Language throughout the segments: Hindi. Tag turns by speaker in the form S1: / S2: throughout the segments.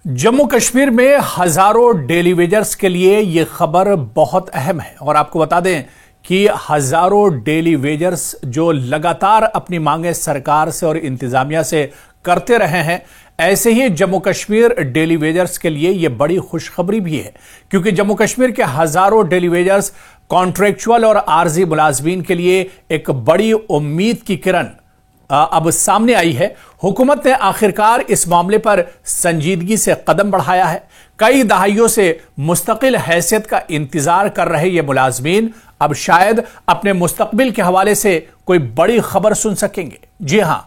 S1: जम्मू कश्मीर में हजारों डेली वेजर्स के लिए यह खबर बहुत अहम है और आपको बता दें कि हजारों डेली वेजर्स जो लगातार अपनी मांगें सरकार से और इंतजामिया से करते रहे हैं, ऐसे ही जम्मू कश्मीर डेली वेजर्स के लिए यह बड़ी खुशखबरी भी है, क्योंकि जम्मू कश्मीर के हजारों डेली वेजर्स कॉन्ट्रेक्चुअल और आरजी मुलाजमीन के लिए एक बड़ी उम्मीद की किरण अब सामने आई है। हुकूमत ने आखिरकार इस मामले पर संजीदगी से कदम बढ़ाया है। कई दहाइयों से मुस्तकिल हैसियत का इंतजार कर रहे ये मुलाजमीन अब शायद अपने मुस्तकबिल के हवाले से कोई बड़ी खबर सुन सकेंगे। जी हां,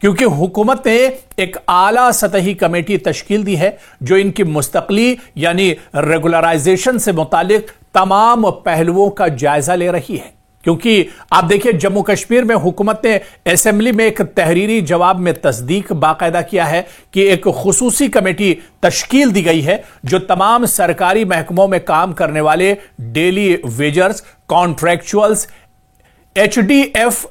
S1: क्योंकि हुकूमत ने एक आला सतही कमेटी तश्कील दी है जो इनकी मुस्तकली यानी रेगुलराइजेशन से मुतालिक तमाम पहलुओं का जायजा ले रही है। क्योंकि आप देखिए, जम्मू कश्मीर में हुकूमत ने असेंबली में एक तहरीरी जवाब में तस्दीक बाकायदा किया है कि एक खुसूसी कमेटी तश्कील दी गई है जो तमाम सरकारी महकमों में काम करने वाले डेली वेजर्स, कॉन्ट्रैक्चुअल्स, HDF,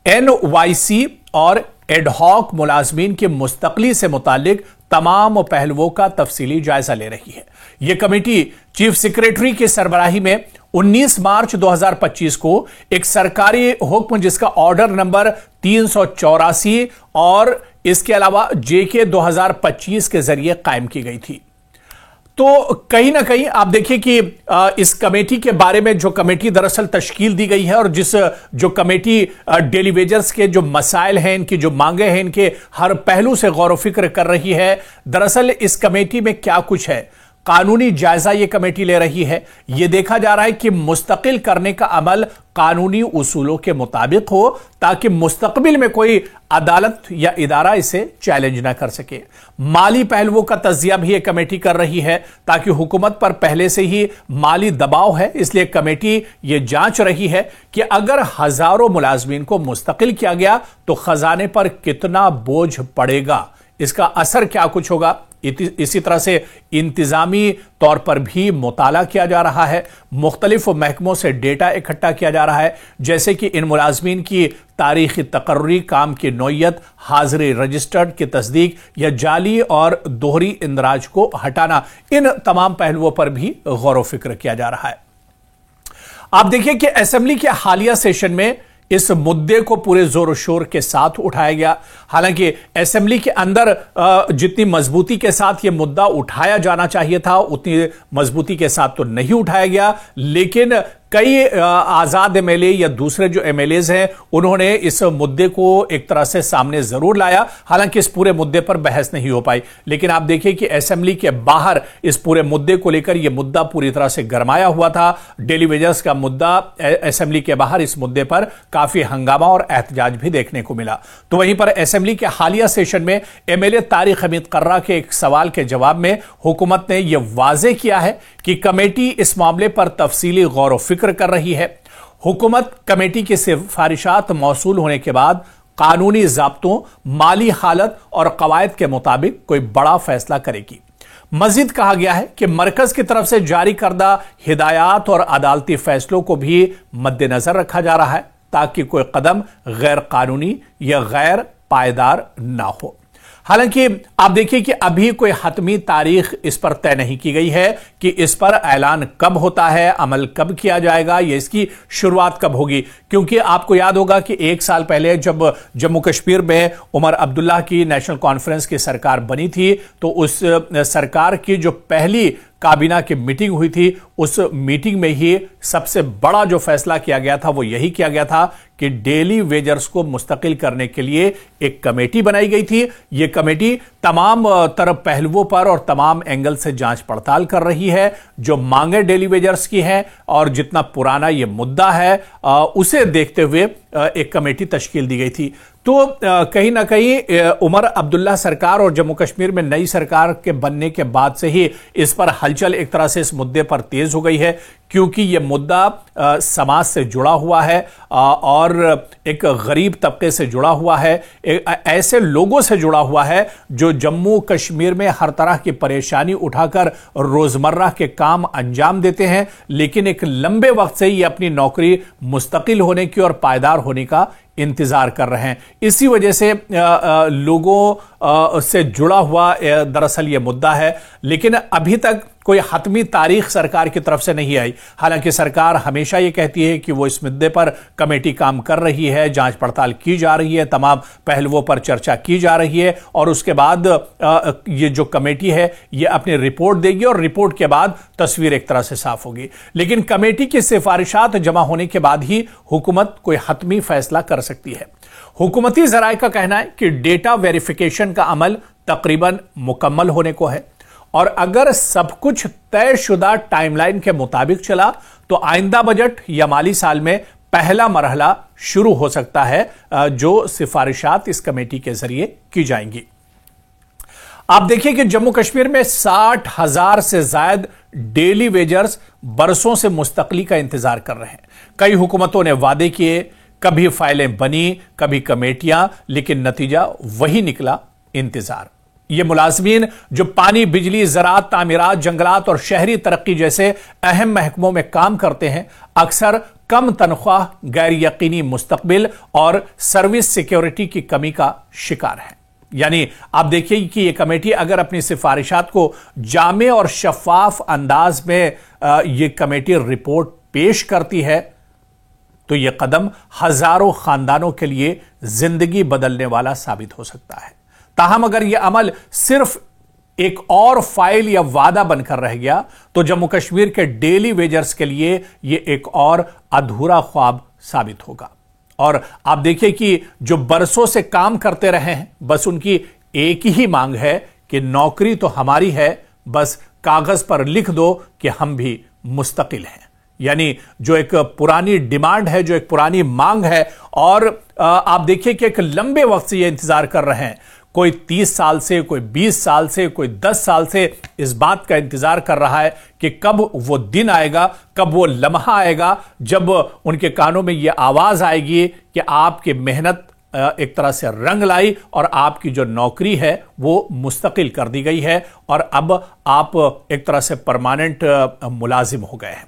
S1: NYC और एडहॉक मुलाजमीन की मुस्तकली से मुतालिक तमाम पहलुओं का तफसीली जायजा ले रही है। यह कमेटी चीफ सेक्रेटरी की सरबराही में 19 मार्च 2025 को एक सरकारी हुक्म जिसका ऑर्डर नंबर 384 और इसके अलावा JK 2025 के जरिए कायम की गई थी। तो कहीं ना कहीं आप देखिए कि इस कमेटी के बारे में जो कमेटी दरअसल तश्कील दी गई है और जो कमेटी डेली वेजर्स के जो मसाइल हैं, इनकी जो मांगे हैं, इनके हर पहलू से गौर व फिक्र कर रही है। दरअसल इस कमेटी में क्या कुछ है, कानूनी जायजा ये कमेटी ले रही है। यह देखा जा रहा है कि मुस्तकिल करने का अमल कानूनी उसूलों के मुताबिक हो, ताकि मुस्तकबिल में कोई अदालत या इदारा इसे चैलेंज ना कर सके। माली पहलुओं का तजिया भी यह कमेटी कर रही है, ताकि हुकूमत पर पहले से ही माली दबाव है, इसलिए कमेटी यह जांच रही है कि अगर हजारों मुलाजमीन को मुस्तकिल किया गया तो खजाने पर कितना बोझ पड़ेगा, इसका असर क्या कुछ होगा। इसी तरह से इंतजामी तौर पर भी मुताला किया जा रहा है। मुख्तलिफ महकमों से डेटा इकट्ठा किया जा रहा है, जैसे कि इन मुलाजमीन की तारीखी तकर्री, काम की नौयत, हाजिरी रजिस्टर्ड की तस्दीक या जाली और दोहरी इंदराज को हटाना, इन तमाम पहलुओं पर भी गौर व फिक्र किया जा रहा है। आप देखिए कि असेंबली के हालिया सेशन में इस मुद्दे को पूरे जोर शोर के साथ उठाया गया। हालांकि असेंबली के अंदर जितनी मजबूती के साथ यह मुद्दा उठाया जाना चाहिए था, उतनी मजबूती के साथ तो नहीं उठाया गया, लेकिन कई आजाद MLA या दूसरे जो MLAs हैं, उन्होंने इस मुद्दे को एक तरह से सामने जरूर लाया। हालांकि इस पूरे मुद्दे पर बहस नहीं हो पाई, लेकिन आप देखिए कि असेंबली के बाहर इस पूरे मुद्दे को लेकर यह मुद्दा पूरी तरह से गरमाया हुआ था। डेली वेजर्स का मुद्दा, असेंबली के बाहर इस मुद्दे पर काफी हंगामा और एहतजाज भी देखने को मिला। तो वहीं पर असेंबली के हालिया सेशन में MLA तारिक हमीद कर्रा के एक सवाल के जवाब में हुकूमत ने यह वाजे किया है कि कमेटी इस मामले पर तफसीली गौर व फिक्र कर रही है। हुकूमत कमेटी की सिफारिशात मौसूल होने के बाद कानूनी ज़ाब्तों, माली हालत और कवायद के मुताबिक कोई बड़ा फैसला करेगी। मजीद कहा गया है कि मरकज की तरफ से जारी करदा हिदायत और अदालती फैसलों को भी मद्देनजर रखा जा रहा है, ताकि कोई कदम गैर कानूनी या गैर पायदार ना हो। हालांकि आप देखिए कि अभी कोई हतमी तारीख इस पर तय नहीं की गई है कि इस पर ऐलान कब होता है, अमल कब किया जाएगा, या इसकी शुरुआत कब होगी। क्योंकि आपको याद होगा कि 1 साल पहले जब जम्मू कश्मीर में उमर अब्दुल्ला की नेशनल कॉन्फ्रेंस की सरकार बनी थी, तो उस सरकार की जो पहली काबीना की मीटिंग हुई थी, उस मीटिंग में ही सबसे बड़ा जो फैसला किया गया था वो यही किया गया था कि डेली वेजर्स को मुस्तकिल करने के लिए एक कमेटी बनाई गई थी। यह कमेटी तमाम तरफ पहलुओं पर और तमाम एंगल से जांच पड़ताल कर रही है। जो मांगे डेली वेजर्स की हैं और जितना पुराना यह मुद्दा है उसे देखते हुए एक कमेटी तश्कील दी गई थी। तो कहीं ना कहीं उमर अब्दुल्ला सरकार और जम्मू कश्मीर में नई सरकार के बनने के बाद से ही इस पर हलचल एक तरह से इस मुद्दे पर तेज हो गई है, क्योंकि यह मुद्दा समाज से जुड़ा हुआ है और एक गरीब तबके से जुड़ा हुआ है, ऐसे लोगों से जुड़ा हुआ है जो जम्मू कश्मीर में हर तरह की परेशानी उठाकर रोजमर्रा के काम अंजाम देते हैं, लेकिन एक लंबे वक्त से ये अपनी नौकरी मुस्तकिल होने की और पायदार होने का इंतजार कर रहे हैं। इसी वजह से लोगों से जुड़ा हुआ दरअसल ये मुद्दा है, लेकिन अभी तक कोई हतमी तारीख सरकार की तरफ से नहीं आई। हालांकि सरकार हमेशा ये कहती है कि वो इस मुद्दे पर कमेटी काम कर रही है, जांच पड़ताल की जा रही है, तमाम पहलुओं पर चर्चा की जा रही है और उसके बाद ये जो कमेटी है ये अपनी रिपोर्ट देगी और रिपोर्ट के बाद तस्वीर एक तरह से साफ होगी। लेकिन कमेटी की सिफारिशात जमा होने के बाद ही हुकूमत कोई हतमी फैसला कर सकती है। हुकूमती जराये का कहना है कि डेटा वेरिफिकेशन का अमल तकरीबन मुकम्मल होने को है और अगर सब कुछ तयशुदा टाइमलाइन के मुताबिक चला तो आइंदा बजट या माली साल में पहला मरहला शुरू हो सकता है, जो सिफारिशात इस कमेटी के जरिए की जाएंगी। आप देखिए कि जम्मू कश्मीर में 60,000 से ज्यादा डेली वेजर्स बरसों से मुस्तकली का इंतजार कर रहे हैं। कई हुकूमतों ने वादे किए, कभी फाइलें बनी, कभी कमेटियां, लेकिन नतीजा वही निकला, इंतजार। ये मुलाजमीन जो पानी, बिजली, ज़राअत, तामीरात, जंगलात और शहरी तरक्की जैसे अहम महकमों में काम करते हैं, अक्सर कम तनख्वाह, गैर यकीनी मुस्तकबिल और सर्विस सिक्योरिटी की कमी का शिकार है। यानी आप देखिए कि यह कमेटी अगर अपनी सिफारिशात को जामे और शफाफ अंदाज में यह कमेटी रिपोर्ट पेश करती है तो यह कदम हजारों खानदानों के लिए जिंदगी बदलने वाला साबित हो सकता है। ताहम अगर यह अमल सिर्फ एक और फाइल या वादा बनकर रह गया तो जम्मू कश्मीर के डेली वेजर्स के लिए यह एक और अधूरा ख्वाब साबित होगा। और आप देखिए कि जो बरसों से काम करते रहे हैं, बस उनकी एक ही मांग है कि नौकरी तो हमारी है, बस कागज पर लिख दो कि हम भी मुस्तकिल हैं। यानी जो एक पुरानी डिमांड है, जो एक पुरानी मांग है और आप देखिए कि एक लंबे वक्त से ये इंतजार कर रहे हैं। कोई 30 साल से, कोई 20 साल से, कोई 10 साल से इस बात का इंतजार कर रहा है कि कब वो दिन आएगा, कब वो लम्हा आएगा जब उनके कानों में ये आवाज आएगी कि आपकी मेहनत एक तरह से रंग लाई और आपकी जो नौकरी है वो मुस्तकिल कर दी गई है और अब आप एक तरह से परमानेंट मुलाजिम हो गए हैं।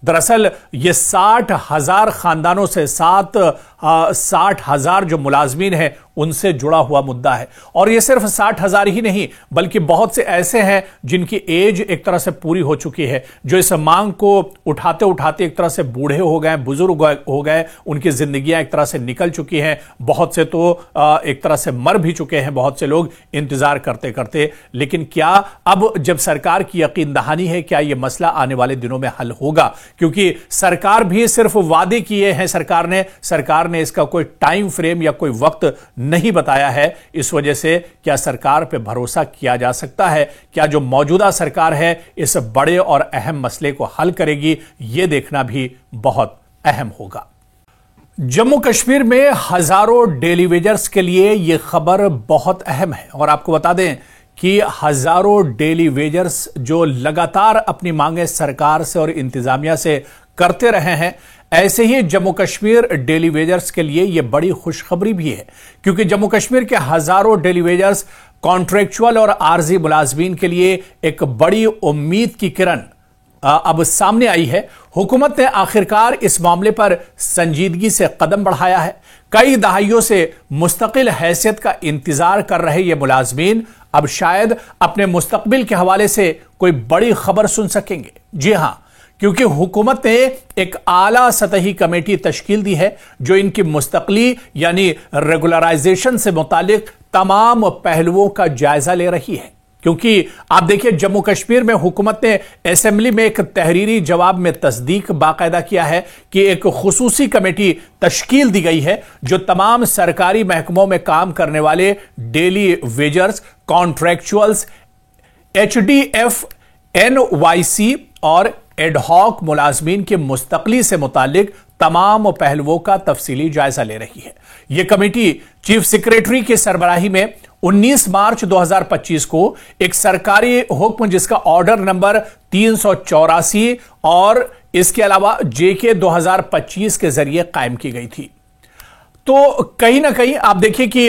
S1: दरअसल ये 60,000 खानदानों से 60,000 जो मुलाजमीन हैं उनसे जुड़ा हुआ मुद्दा है। और ये सिर्फ 60,000 ही नहीं बल्कि बहुत से ऐसे हैं जिनकी एज एक तरह से पूरी हो चुकी है, जो इस मांग को उठाते उठाते एक तरह से बूढ़े हो गए, बुजुर्ग हो गए, उनकी जिंदगियां एक तरह से निकल चुकी हैं। बहुत से तो एक तरह से मर भी चुके हैं, बहुत से लोग इंतजार करते करते। लेकिन क्या अब जब सरकार की यकीन दहानी है, क्या यह मसला आने वाले दिनों में हल होगा? क्योंकि सरकार भी सिर्फ वादे किए हैं, सरकार ने इसका कोई टाइम फ्रेम या कोई वक्त नहीं बताया है। इस वजह से क्या सरकार पे भरोसा किया जा सकता है? क्या जो मौजूदा सरकार है इस बड़े और अहम मसले को हल करेगी? यह देखना भी बहुत अहम होगा। जम्मू कश्मीर में हजारों डेली वेजर्स के लिए यह खबर बहुत अहम है और आपको बता दें कि हजारों डेली वेजर्स जो लगातार अपनी मांगें सरकार से और इंतजामिया से करते रहे हैं, ऐसे ही जम्मू कश्मीर डेली वेजर्स के लिए यह बड़ी खुशखबरी भी है, क्योंकि जम्मू कश्मीर के हजारों डेली वेजर्स कॉन्ट्रैक्चुअल और आर्जी मुलाजमीन के लिए एक बड़ी उम्मीद की किरण अब सामने आई है। हुकूमत ने आखिरकार इस मामले पर संजीदगी से कदम बढ़ाया है। कई दहाइयों से मुस्तकिल हैसियत का इंतजार कर रहे ये मुलाजमीन अब शायद अपने मुस्तकबिल के हवाले से कोई बड़ी खबर सुन सकेंगे। जी हां, क्योंकि हुकूमत ने एक आला सतही कमेटी तश्कील दी है जो इनकी मुस्तकली यानी रेगुलराइजेशन से मुतालिक तमाम पहलुओं का जायजा ले रही है। क्योंकि आप देखिए जम्मू कश्मीर में हुकूमत ने असेंबली में एक तहरीरी जवाब में तस्दीक बाकायदा किया है कि एक खुसूसी कमेटी तश्कील दी गई है जो तमाम सरकारी महकमों में काम करने वाले डेली वेजर्स, कॉन्ट्रैक्चुअल्स, HDF, NYC और एडहॉक मुलाजमीन के मुस्तकली से मुतालिक तमाम पहलुओं का तफसीली जायजा ले रही है। यह कमेटी चीफ सेक्रेटरी की सरबराही में 19 मार्च 2025 को एक सरकारी हुक्म जिसका ऑर्डर नंबर 384 और इसके अलावा JK 2025 के जरिए कायम की गई थी। तो कहीं ना कहीं आप देखिए कि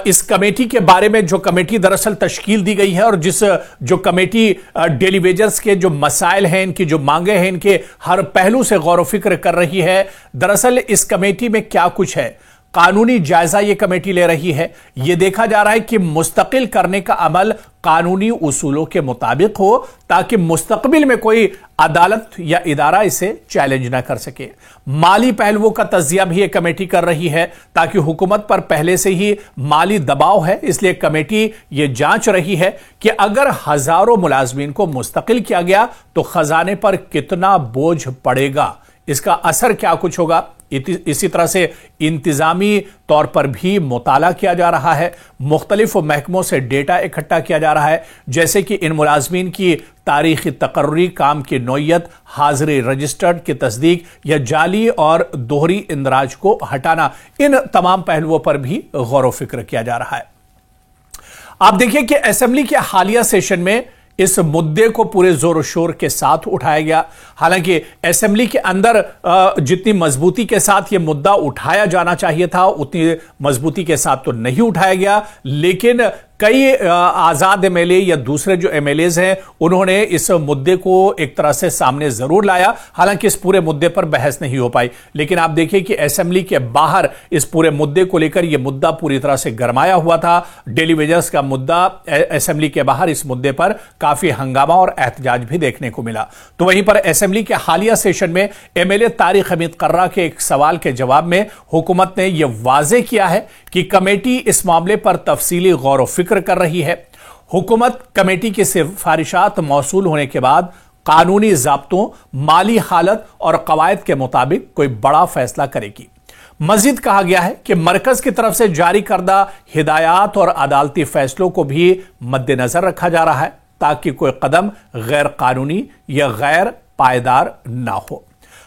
S1: इस कमेटी के बारे में जो कमेटी दरअसल तश्कील दी गई है और जो कमेटी डेली वेजर्स के जो मसाइल हैं, इनकी जो मांगे हैं, इनके हर पहलू से गौर व फिक्र कर रही है। दरअसल इस कमेटी में क्या कुछ है? कानूनी जायजा यह कमेटी ले रही है। यह देखा जा रहा है कि मुस्तकिल करने का अमल कानूनी उसूलों के मुताबिक हो, ताकि मुस्तकबिल में कोई अदालत या इदारा इसे चैलेंज ना कर सके। माली पहलुओं का तजिया भी यह कमेटी कर रही है, ताकि हुकूमत पर पहले से ही माली दबाव है, इसलिए कमेटी यह जांच रही है कि अगर हजारों मुलाजमीन को मुस्तकिल किया गया तो खजाने पर कितना बोझ पड़ेगा, इसका असर क्या कुछ होगा। इसी तरह से इंतजामी तौर पर भी मुताला किया जा रहा है। मुख्तलिफ महकमों से डेटा इकट्ठा किया जा रहा है, जैसे कि इन मुलाजमीन की तारीखी तकर्री, काम की नौयत, हाजिरी रजिस्टर्ड की तस्दीक या जाली और दोहरी इंदराज को हटाना। इन तमाम पहलुओं पर भी गौर व फिक्र किया जा रहा है। आप देखिए कि असेंबली के हालिया सेशन में इस मुद्दे को पूरे जोर शोर के साथ उठाया गया। हालांकि असेंबली के अंदर जितनी मजबूती के साथ यह मुद्दा उठाया जाना चाहिए था, उतनी मजबूती के साथ तो नहीं उठाया गया, लेकिन कई आजाद एमएलए या दूसरे जो एमएलएज हैं उन्होंने इस मुद्दे को एक तरह से सामने जरूर लाया। हालांकि इस पूरे मुद्दे पर बहस नहीं हो पाई, लेकिन आप देखिए कि असेंबली के बाहर इस पूरे मुद्दे को लेकर यह मुद्दा पूरी तरह से गरमाया हुआ था। डेली वेजर्स का मुद्दा, असेंबली के बाहर इस मुद्दे पर काफी हंगामा और एहतजाज भी देखने को मिला। तो वहीं पर असेंबली के हालिया सेशन में एमएलए तारिक हमीद कर्रा के एक सवाल के जवाब में हुकूमत ने यह वाजे किया है कि कमेटी इस मामले पर तफसीली गौर व फिक्र कर रही है। हुकूमत कमेटी की सिफारिशात मौसूल होने के बाद कानूनी ज़ाब्तों, माली हालत और कवायद के मुताबिक कोई बड़ा फैसला करेगी। मजीद कहा गया है कि मरकज की तरफ से जारी करदा हिदायत और अदालती फैसलों को भी मद्देनजर रखा जा रहा है, ताकि कोई कदम गैर कानूनी या गैर पायदार ना हो।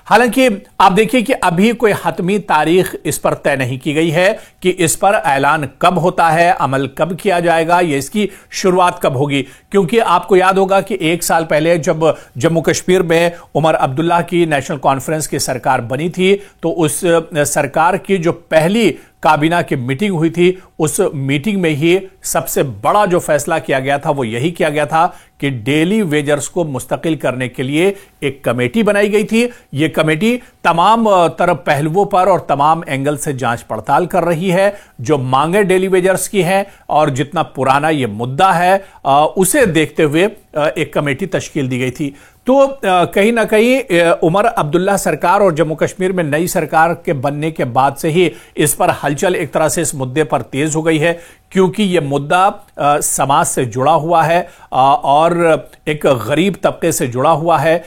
S1: हालांकि आप देखिए कि अभी कोई हतमी तारीख इस पर तय नहीं की गई है कि इस पर ऐलान कब होता है, अमल कब किया जाएगा, या इसकी शुरुआत कब होगी। क्योंकि आपको याद होगा कि एक साल पहले जब जम्मू कश्मीर में उमर अब्दुल्ला की नेशनल कॉन्फ्रेंस की सरकार बनी थी, तो उस सरकार की जो पहली काबीना की मीटिंग हुई थी, उस मीटिंग में ही सबसे बड़ा जो फैसला किया गया था वो यही किया गया था कि डेली वेजर्स को मुस्तकिल करने के लिए एक कमेटी बनाई गई थी। यह कमेटी तमाम तरफ पहलुओं पर और तमाम एंगल से जांच पड़ताल कर रही है। जो मांगे डेली वेजर्स की हैं और जितना पुराना यह मुद्दा है उसे देखते हुए एक कमेटी तश्कील दी गई थी। तो कहीं ना कहीं उमर अब्दुल्ला सरकार और जम्मू कश्मीर में नई सरकार के बनने के बाद से ही इस पर हलचल एक तरह से इस मुद्दे पर तेज हो गई है, क्योंकि यह मुद्दा समाज से जुड़ा हुआ है और एक गरीब तबके से जुड़ा हुआ है,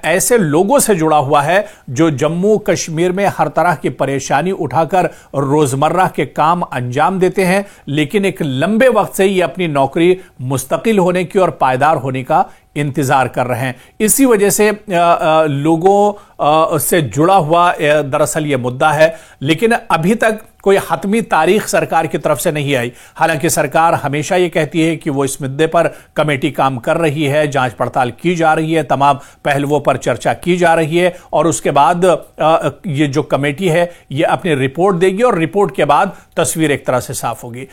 S1: ऐसे लोगों से जुड़ा हुआ है जो जम्मू कश्मीर में हर तरह की परेशानी उठाकर रोजमर्रा के काम अंजाम देते हैं, लेकिन एक लंबे वक्त से ये अपनी नौकरी मुस्तकिल होने की और पायदार होने का इंतजार कर रहे हैं। इसी वजह से लोगों से जुड़ा हुआ दरअसल यह मुद्दा है, लेकिन अभी तक कोई हतमी तारीख सरकार की तरफ से नहीं आई। हालांकि सरकार हमेशा यह कहती है कि वो इस मुद्दे पर कमेटी काम कर रही है, जांच पड़ताल की जा रही है, तमाम पहलुओं पर चर्चा की जा रही है और उसके बाद ये जो कमेटी है ये अपनी रिपोर्ट देगी और रिपोर्ट के बाद तस्वीर एक तरह से साफ होगी।